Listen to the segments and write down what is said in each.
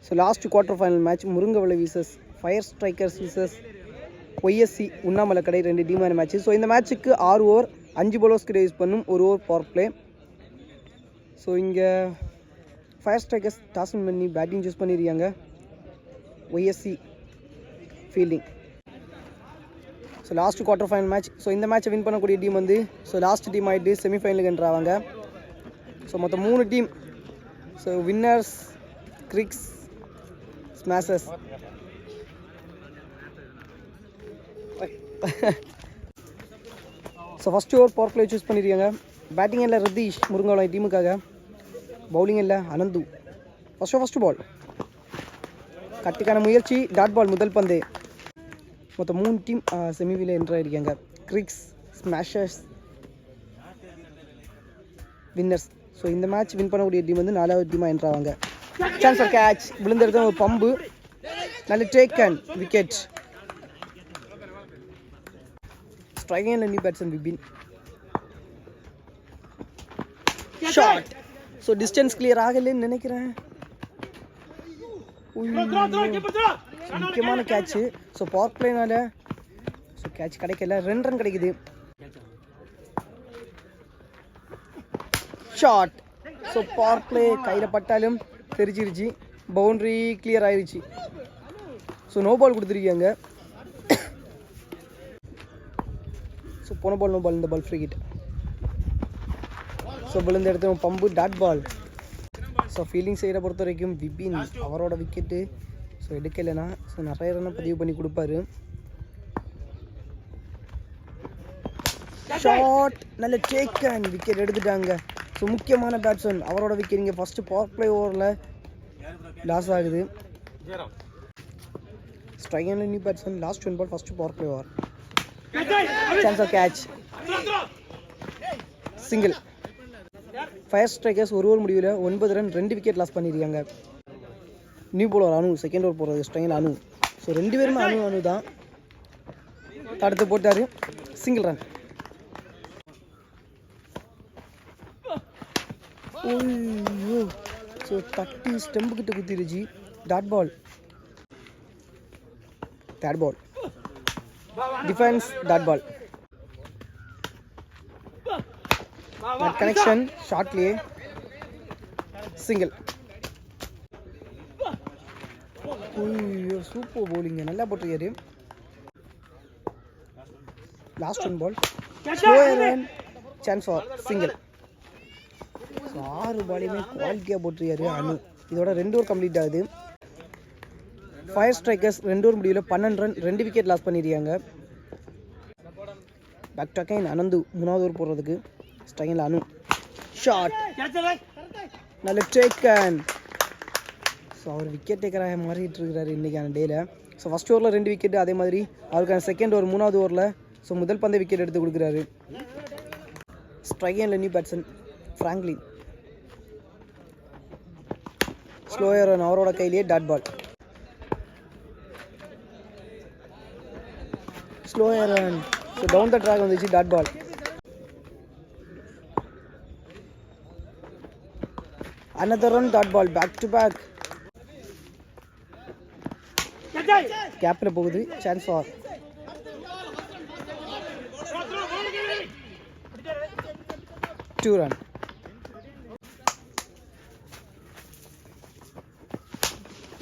So last quarter final match Murungavalai versus Fire Strikers versus YSC Unnamalaikadai 2 டீமான match. So இந்த மேட்ச்சுக்கு 6 over 5 பவுலர்ஸ்க்கு use பண்ணும் 1 ஓவர் பவர் பிளே. ஸோ இங்கே ஃபயர் ஸ்ட்ரைக்கர்ஸ் டாஸ் பண்ணி பேட்டிங் சூஸ் பண்ணியிருக்காங்க, YSC fielding. So last quarter final match. So இந்த மேட்ச்சை வின் பண்ணக்கூடிய டீம் வந்து லாஸ்ட் டீம் ஆகிட்டு செமிஃபைனலுக்கு என்ட்ராவாங்க. ஸோ மொத்தம் 3 team. So Winners, Cricks, Smashers. So first over power play choose பண்ணியிருக்காங்க. பேட்டிங் இல்லை ரதீஷ் முருங்கவலை டீமுக்காக, பவுலிங் இல்லை அனந்து. ஃபஸ்ட்டு பால் கட்டுக்கான முயற்சி, டாட் பால் முதல் பந்து. மொத்தம் 3 டீம் செமிஃபைனல் என்ட்ரு ஆகிருக்காங்க, கிரிக்ஸ், ஸ்மாஷர்ஸ், வின்னர்ஸ். ஸோ இந்த மேட்ச் வின் பண்ணக்கூடிய டீம் வந்து 4வது டீமாக என்ட்ரு ஆவாங்க. சான்ஸ் ஃபார் கேட்ச், விழுந்தெடுத்த ஒரு பம்பு, நல்ல take and wicket. Striking new batsman Vipin, shot. So distance clear ஆகலைன்னு நினைக்கிறேன். முக்கியமான கேட்சு. ஸோ பவர் பிளேனால ஸோ கேட்ச் கிடைக்கல, 2 ரன் கிடைக்குது. ஷாட். ஸோ பவர் பிளே கையில் பட்டாலும் தெரிஞ்சிருச்சு, பவுண்ட்ரி கிளியர் ஆயிடுச்சு. ஸோ நோ பால் கொடுத்துருக்காங்க. ஸோ போன பால் நோ பால், இந்த பால் ஃப்ரீ ஹிட். ஸோ விழுந்த இடத்துல bump, dot ball. So fielding சைடை பொறுத்த வரைக்கும் விபின் அவரோட விக்கெட்டு ஸோ எடுக்கலைன்னா ஸோ நிறைய ரன்னை பதிவு பண்ணி கொடுப்பாரு. ஷாட், நல்ல டேக் அண்ட் விக்கெட் எடுத்துட்டாங்க. ஸோ முக்கியமான பேட்ஸ்மேன் அவரோட விக்கெட் இங்கே ஃபஸ்ட்டு பவர் பிளே ஓவரில் லாஸ் ஆகுது. Strike and new batsman last 1 ball first power play over. Chance of catch, single. Fire Strikers 1 over முடிவில் 9 ரன் 2 விக்கெட் லாஸ் பண்ணியிருக்காங்க. New bowler Anu second over போடுறது, ஸ்ட்ரைக்கில் அனு. So 2 பேருமே அனு தான். அடுத்து போட்டார், சிங்கிள் ரன். ஓய்யோ, ஸோ தட்டி ஸ்டெம்பு கிட்ட குத்திருச்சு, dot ball. Third ball defence, dot ball. Connection ஷார்ட்லேயே, சிங்கிள். ஐயோ, சூப்பர் பவுலிங்க, நல்லா போட்டிருக்காரு. Last 1 ball, chance for single. 6 பாலையுமே குவாலிட்டியாக போட்டிருக்காரு அனு. இதோட 2 ஓவர் கம்ப்ளீட் ஆகுது. ஃபயர் ஸ்ட்ரைக்கர்ஸ் 2 ஓவர் முடிவில் 12 ரன் 2 விக்கெட் லாஸ் பண்ணியிருக்காங்க. பேக் டு அகைன் அனந்து 3வது ஓவர் போடுறதுக்கு, ஸ்ட்ரைக்கில் அனு. ஷாட், நல்ல டேக் அண்ட். ஸோ அவர் விக்கெட் டேக்கராக மாறிட்டு இருக்கிறாரு இன்றைக்கான டேயில். ஸோ ஃபஸ்ட் ஓவரில் 2 விக்கெட்டு, அதே மாதிரி அவருக்கான செகண்ட் ஓவர் 3வது ஓவரில் ஸோ முதல் பந்தை விக்கெட் எடுத்து கொடுக்குறாரு. ஸ்ட்ரைக்கில் new batsman Franklin, slower run அவரோட கையிலேயே, dot ball. Slower run, so down the track வந்துச்சு, dot ball. another run, dot ball, back to back. கேப்ல போகுது, chance for 2 run.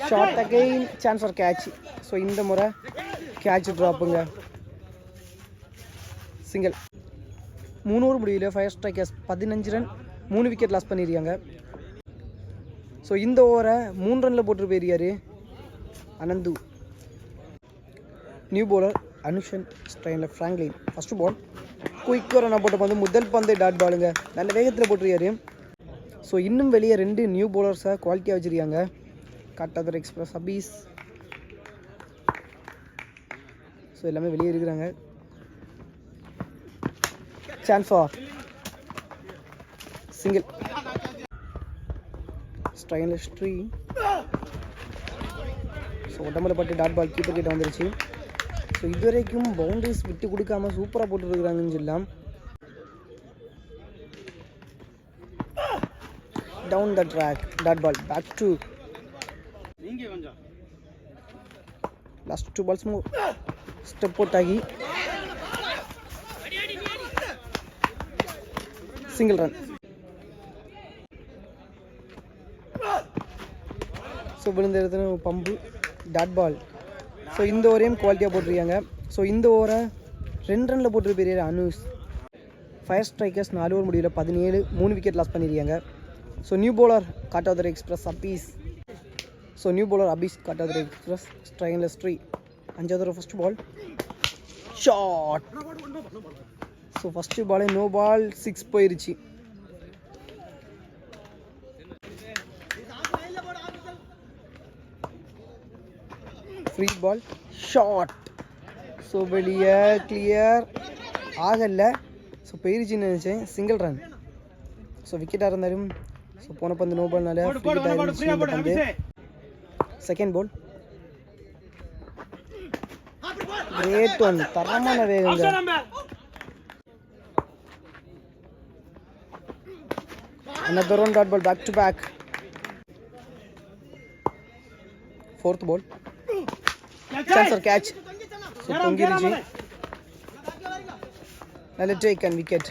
Shot again, chance for catch. So இந்த முறை catch ட்ராப்புங்க, single. 3 over முடியல fire strikers 15 run 3 wicket loss பண்ணியிருக்காங்க. So இந்த ஓவரை 3 ரனில் போட்டு போயிருக்காரு அனந்து. நியூ பவுலர் அனுஷன், ஸ்ட்ரைனில் ஃப்ராங்க்லின். ஃபஸ்ட்டு பால் குயிக்காக ரன் போட்ட பந்து, முதல் பந்து டாட் பாலுங்க, நல்ல வேகத்தில் போட்டிருக்காரு. ஸோ இன்னும் வெளியே 2 நியூ பவுலர்ஸை குவாலிட்டியாக வச்சுருக்காங்க, காட்டாதர் எக்ஸ்பிரஸ், அபீஸ். ஸோ எல்லாமே வெளியே இருக்கிறாங்க. Chance for single. ஸ்ட்ரைனில் ஸ்ட்ரீ. ஸோ உடம்புல பட்டு டாட் பால் கீப்பர் கிட்ட வந்துருச்சு. ஸோ இதுவரைக்கும் பவுண்டரிஸ் விட்டு கொடுக்காம சூப்பராக போட்டுருக்குறாங்கன்னு சொல்லலாம். down the track, dot ball, back to last 2 balls more step out ஆகி சிங்கிள் ரன். ஸோ விழுந்த இடத்துல பம்பு டாட் பால். ஸோ இந்த ஓவரையும் குவாலிட்டியாக போட்டிருக்காங்க. ஸோ இந்த ஓவரை 2 ரனில் போட்டிருக்க பெரிய அனுஷ். ஃபயர் ஸ்ட்ரைக்கர்ஸ் 4 ஓவர் முடிவில் 17 3 விக்கெட் லாஸ் பண்ணியிருக்காங்க. So new bowler Kattadurai Express Abees. So new bowler Abees Kattadurai Express ஸ்ட்ரைக்லெஸ் 3. 5வது over first ball shot. So first பாலே நோ பால் 6 போயிருச்சு. Free ball shot. ஸோ வெளியே கிளியர் ஆகலை. ஸோ போயிருச்சுன்னு நினச்சேன். Single run. ஸோ விக்கெட்டாக இருந்தாலும் ஸோ போன பந்து நோ பால்னால விக்கெட்டாக இருந்துச்சு இந்த பந்து. செகண்ட் பால் கிரேட் ஒன், தரமான வேகங்க. another one dot ball back to back. Fourth ball chance for catch. So தொங்கிருச்சு. நல்ல டேக் அண்ட் விக்கெட்.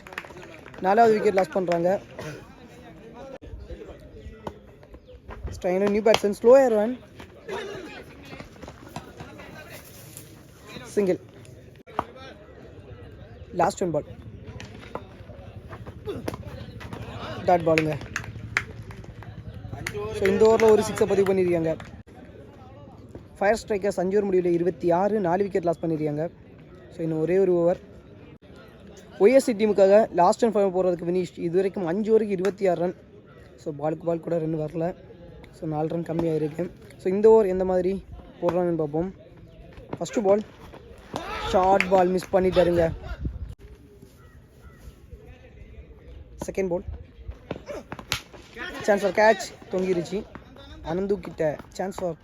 4வது விக்கெட் லாஸ் பண்ணுறாங்க. ஸ்ட்ரைனர் new batsman slower one single. Last 1 ball dot பாலுங்க. ஸோ இந்த ஓவரில் ஒரு 6 பதிவு பண்ணியிருக்காங்க. ஃபயர் ஸ்ட்ரைக்கர்ஸ் 5 ஓவர் முடிவில் 26 4 விக்கெட் லாஸ் பண்ணியிருக்காங்க. ஸோ இன்னும் ஒரே ஒரு ஓவர். ஒய்எஸ்சி டீமுக்காக லாஸ்ட் அண்ட் ஃபைனல் போகிறதுக்கு ஃபினிஷ். இது வரைக்கும் 5 ஓவருக்கு 26 ரன். ஸோ பாலுக்கு பால் கூட 2 வரல. ஸோ 4 ரன் கம்மியாக இருக்குது. ஸோ இந்த ஓவர் எந்த மாதிரி போடுறாங்கன்னு பார்ப்போம். First ball short ball miss பண்ணிட்டாருங்க. Second ball chance for catch தொங்கிருச்சு. அனந்து கிட்ட chance for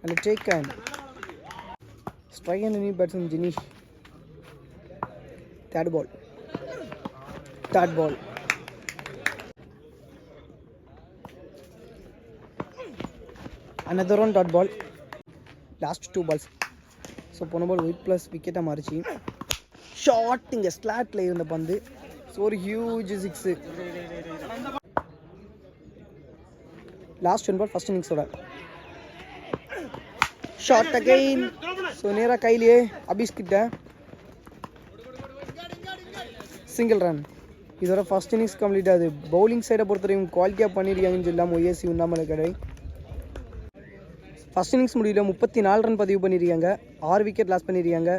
and taken. Strike and new batsman Jinish. Third ball. Another one dot ball. Last 2 balls. So போன பால் ஒயிட் ப்ளஸ் விக்கெட்டாக மாறிச்சு. Short இங்கே ஸ்லாட்டில் இருந்த பந்து. So ஒரு ஹியூஜ் 6. லாஸ்ட் 1 பால் ஃபர்ஸ்ட் இன்னிங்ஸோட ஷார்ட் அகைன். ஸோ நேராக கையிலேயே அபீஸ் கிட்ட சிங்கிள் ரன். இதோட ஃபர்ஸ்ட் இன்னிங்ஸ் கம்ப்ளீட் ஆகுது. பவுலிங் சைடை பொறுத்தவரைக்கும் குவாலிட்டியாக பண்ணியிருக்காங்கன்னு சொல்லலாம் ஒய்எஸ்சி உண்ணாமலை கடை. ஃபர்ஸ்ட் இன்னிங்ஸ் முடிவில் 34 ரன் பதிவு பண்ணியிருக்காங்க. 6 விக்கெட் லாஸ் பண்ணியிருக்காங்க.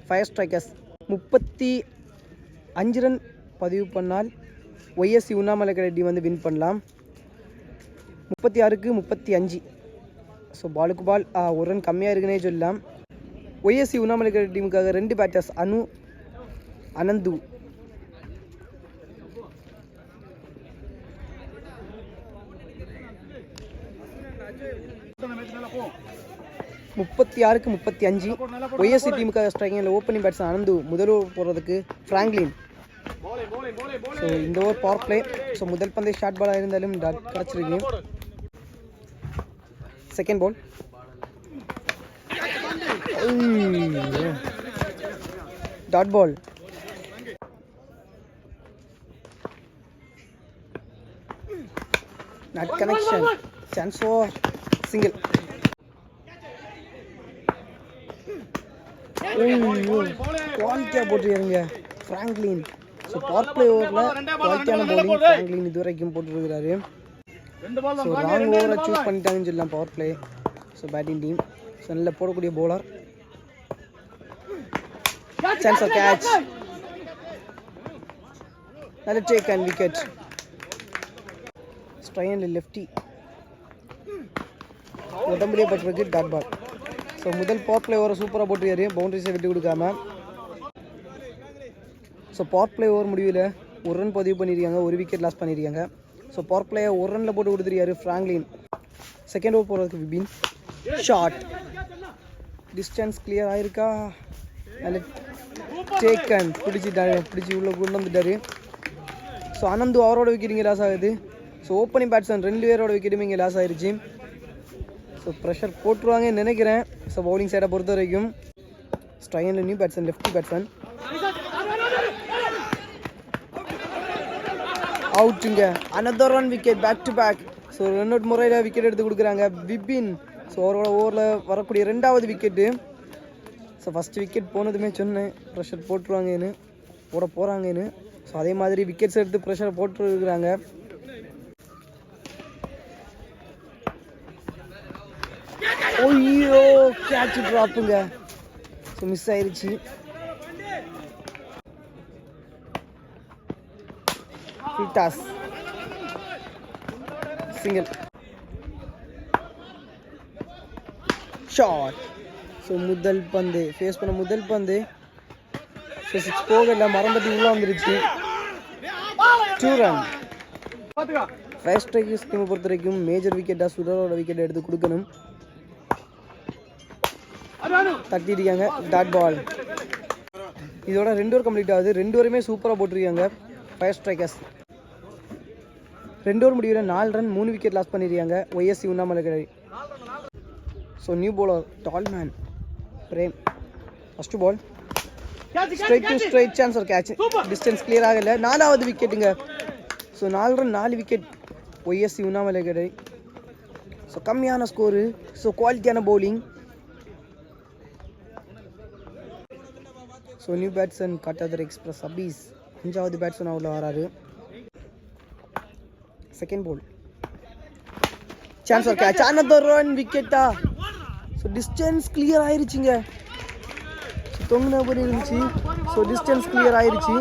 ஃபயர் ஸ்ட்ரைக்கர்ஸ் 35 ரன் பதிவு பண்ணால் ஒய்எஸ்சி உண்ணாமலை கடை டீம் வந்து வின் பண்ணலாம். 36க்கு 35. ஸோ பாலுக்கு பால் 1 ரன் கம்மியாக இருக்குன்னே சொல்லலாம். ஒய்எஸ்சி உண்ணாமலை டீமுக்காக 2 பேட்டர்ஸ் அனு அனந்து. முப்பத்தி 35. ஒய்எஸ்சி டீமுக்காக ஸ்ட்ரைக்கிங்கில் ஓப்பனிங் பேட்ஸ்மேன் அனந்து. முதல் ஓவர் போடுறதுக்கு ஃப்ராங்க்லின். ஸோ இந்த ஓவர் பவர் பிளே. ஸோ முதல் பந்தே ஷார்ட் பாலாக இருந்தாலும் டாட் கிடச்சிருக்கு. Second ball dot ball. Not connection chance for single. குவாலிட்டியாக போட்டுருக்காருங்க ஃப்ராங்க்லின். ஸோ பவர் பிளே ஓவரில் குவாலிட்டியான பவுலிங் ஃப்ராங்க்லின் இது வரைக்கும் போட்டுருக்கிறாரு. ஸோ ராங் ஓவரை சூஸ் பண்ணிட்டாங்கன்னு சொல்லலாம் power play. So batting team so நல்ல போடக்கூடிய பவுலர். Chance of catch. நல்ல டேக் அண்ட் விக்கெட். ஸ்ட்ரைன் லெஃப்டி உடம்புலேயே பட்டிருக்கு டாட் பால். ஸோ முதல் பவர் பிளே ஓவரை சூப்பராக போட்டுருக்காரு பவுண்டரிஸை விட்டு கொடுக்காம. ஸோ பவர் பிளே ஓவர் முடிவில் 1 ரன் பதிவு பண்ணியிருக்காங்க. 1 விக்கெட் லாஸ் பண்ணியிருக்காங்க. ஸோ பவர் பிளேயை 1 ரனில் போட்டு கொடுத்துருக்காரு ஃப்ராங்க்லின். செகண்ட் ஓவர் போகிறதுக்கு விபின் ஷார்ட். டிஸ்டன்ஸ் கிளியர் ஆகிருக்கா? நல்ல டேக்கன் பிடிச்சி உள்ளே கொண்டு வந்துட்டார். ஸோ அனந்து அவரோட விக்கெட் இங்கே லாஸ் ஆகுது. ஸோ ஓப்பனிங் பேட்ஸ்மேன் 2 பேரோட விக்கெட்டுமே இங்கே லாஸ் ஆகிருச்சு. ஸோ ப்ரெஷர் போட்டுருவாங்கன்னு நினைக்கிறேன். ஸோ பவுலிங் சைடை பொறுத்த வரைக்கும் ஸ்ட்ரைனில் நியூ பேட்ஸ்மேன், லெஃப்டி பேட்ஸ்மேன் அவுட்டுங்க. Another one wicket, back to back. So 2 out முறையில் விக்கெட் எடுத்து கொடுக்குறாங்க விபின். ஸோ அவரோட ஓவரில் வரக்கூடிய 2வது விக்கெட்டு. ஸோ ஃபஸ்ட்டு விக்கெட் போனதுமே சொன்னேன் ப்ரெஷர் போட்டுருவாங்கன்னு, போட போகிறாங்கன்னு. ஸோ அதே மாதிரி விக்கெட்ஸ் எடுத்து ப்ரெஷர் போட்டுருக்குறாங்க. ஐயோ கேட்ச் ட்ராப்புங்க. ஸோ மிஸ் ஆயிடுச்சு. Toss single shot. ஸோ முதல் பந்து ஃபேஸ் பண்ண முதல் பந்து. ஸோ 6 போகல, மரம் உள்ளே வந்துருச்சு. 2 ரன். ஃபர்ஸ்ட் ஸ்ட்ரைக்கர்ஸ் டீமை பொறுத்த வரைக்கும் மேஜர் விக்கெட்டாக சுடரோட விக்கெட் எடுத்து கொடுக்கணும். தட்டிருக்காங்க, டாட் பால். இதோட 2 ஓவர் கம்ப்ளீட் ஆகுது. 2 ஓவருமே சூப்பராக போட்டிருக்காங்க ஃபயர் ஸ்ட்ரைக்கர்ஸ். 2 ஓவர் முடிவில் 4 ரன் 3 விக்கெட் லாஸ் பண்ணியிருக்காங்க YSC Unnamalai. So new bowler டால்மேன் Prem. First ball straight to straight, chance ஒரு கேட்ச், டிஸ்டன்ஸ் கிளியர் ஆகலை. 4வது விக்கெட்டுங்க. So 4 run 4 wicket YSC Unnamalai கடை. ஸோ கம்மியான ஸ்கோரு, ஸோ குவாலிட்டியான பவுலிங். ஸோ நியூ பேட்ஸ்மேன் காட்டாதர் எக்ஸ்பிரஸ் அபீஸ் 5வது பேட்ஸ்மேன் அவ்வளோ வராரு. செகண்ட் பால் சான்ஸ் ஒரு கேட்ச், அனதர் ஒன் விக்கெட்டா. ஸோ டிஸ்டன்ஸ் கிளியர் ஆயிருச்சுங்க. தொங்குன போது இருந்துச்சு. ஸோ டிஸ்டன்ஸ் கிளியர் ஆயிருச்சு.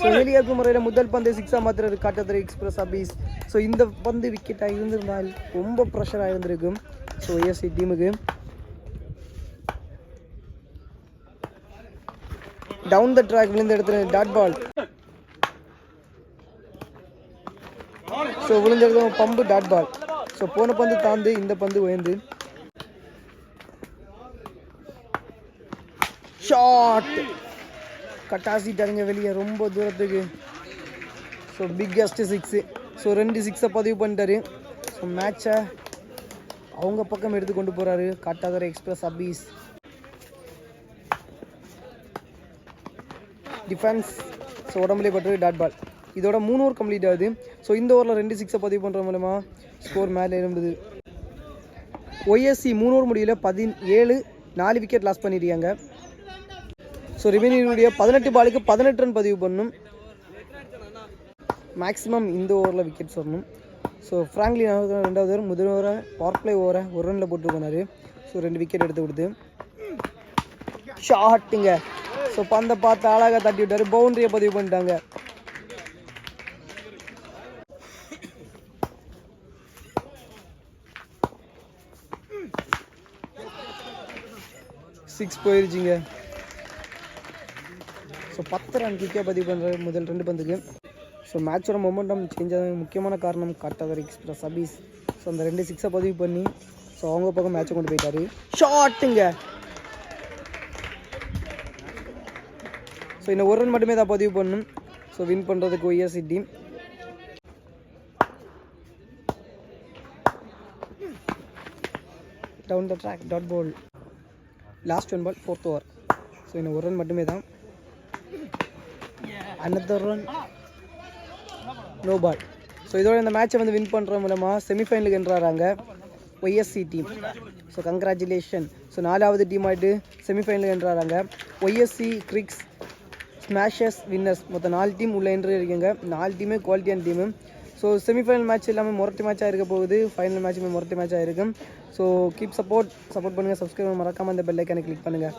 ஸோ வெளியேற்கும் முறையில் முதல் பந்தை 6ஆக மாற்றுறாரு காட்டாதர் எக்ஸ்பிரஸ் அபீஸ். ஸோ இந்த பந்து விக்கெட்டாக இருந்திருந்தால் ரொம்ப ப்ரெஷராக இருந்திருக்கும் ஸோ ஏஎஸ்சி டீமுக்கு. டவுன் த ட்ராக் விழுந்த இடத்துல டாட் பால். ஸோ விழுந்த இடத்துல பம்பு டாட் பால். ஸோ போன பந்து தாந்து இந்த பந்து உயர்ந்து ஷாட் கட்டாசிட்டாருங்க வெளியே ரொம்ப தூரத்துக்கு. So biggest 6. ஸோ 2 6 பதிவு பண்ணிட்டாரு. ஸோ மேட்சை அவங்க பக்கம் எடுத்து கொண்டு போகிறாரு காட்டாதர் எக்ஸ்பிரஸ் அபீஸ். டிஃபென்ஸ் ஸோ உடம்புலே பட்டு டாட் பால். இதோட 3 ஓவர் கம்ப்ளீட் ஆகுது. ஸோ இந்த ஓவரில் 2 6 பதிவு பண்ணுற மூலமா ஸ்கோர் மேலே எழும்புது. ஒய்எஸ்சி 3 ஓவர் முடியல 17 4 விக்கெட் லாஸ் பண்ணியிருக்காங்க. ஸோ ரிமைனிங்குடைய 18 பாலுக்கு 18 ரன் பதிவு பண்ணணும். மேக்ஸிமம் இந்த ஓவரில் விக்கெட்ஸ் வரணும். ஸோ ஃப்ராங்க்லின் 2வது ஓவர், முதல் ஓவரை பவர் பிளே ஓவரை 1 ரனில் போட்டு போனார். ஸோ 2 விக்கெட் எடுத்து கொடுத்து ஷாட்டுங்க. ஸோ பந்தை பார்த்து அழகாக தட்டி விட்டார், பவுண்டரியை பதிவு பண்ணிட்டாங்க. சிக்ஸ் போயிருச்சுங்க. ஸோ 10 ரன் கிக்கே பதிவு பண்ணுற முதல் 2 பந்துக்கு. ஸோ மேட்சோட மொமெண்டம் சேஞ்ச் ஆக முக்கியமான காரணம் காட்டாதர் எக்ஸ்பிரஸ் அபீஸ். ஸோ அந்த 2 6 பதிவு பண்ணி ஸோ அவங்க பக்கம் மேட்சை கொண்டு போயிட்டாரு. ஷாட்டுங்க. ஸோ இந்த 1 ரன் மட்டுமே தான் பதிவு பண்ணணும். ஸோ வின் பண்ணுறதுக்கு YSC team. Down the track dot ball. Last 1 ball 4th over. So இந்த 1 ரன் மட்டுமே தான். Another run no ball. So இதோட இந்த மேட்சை வந்து வின் பண்ணுற மூலமாக செமிஃபைனலுக்கு என்றாங்க YSC team. So congratulation. So 4வது டீம் ஆகிட்டு செமிஃபைனலுக்கு என்றாங்க ஒய்எஸ்சி கிரிக்ஸ் ஸ்மாஷர்ஸ் வின்னர்ஸ். மொத்தம் 4 டீம் உள்ள என்ட்ரி இருக்குங்க. 4 டீமே குவாலிட்டியான டீமு. ஸோ செமிஃபைனல் மேட்ச் எல்லாமே முரட்டு மேட்சாக இருக்க போகுது. ஃபைனல் மேட்சுமே முரட்டு மேட்சாக இருக்கும். ஸோ கீப் சப்போர்ட் பண்ணுங்கள். சப்ஸ்கிரைப் மறக்காமல் அந்த பெல் ஐக்கானை கிளிக் பண்ணுங்கள்.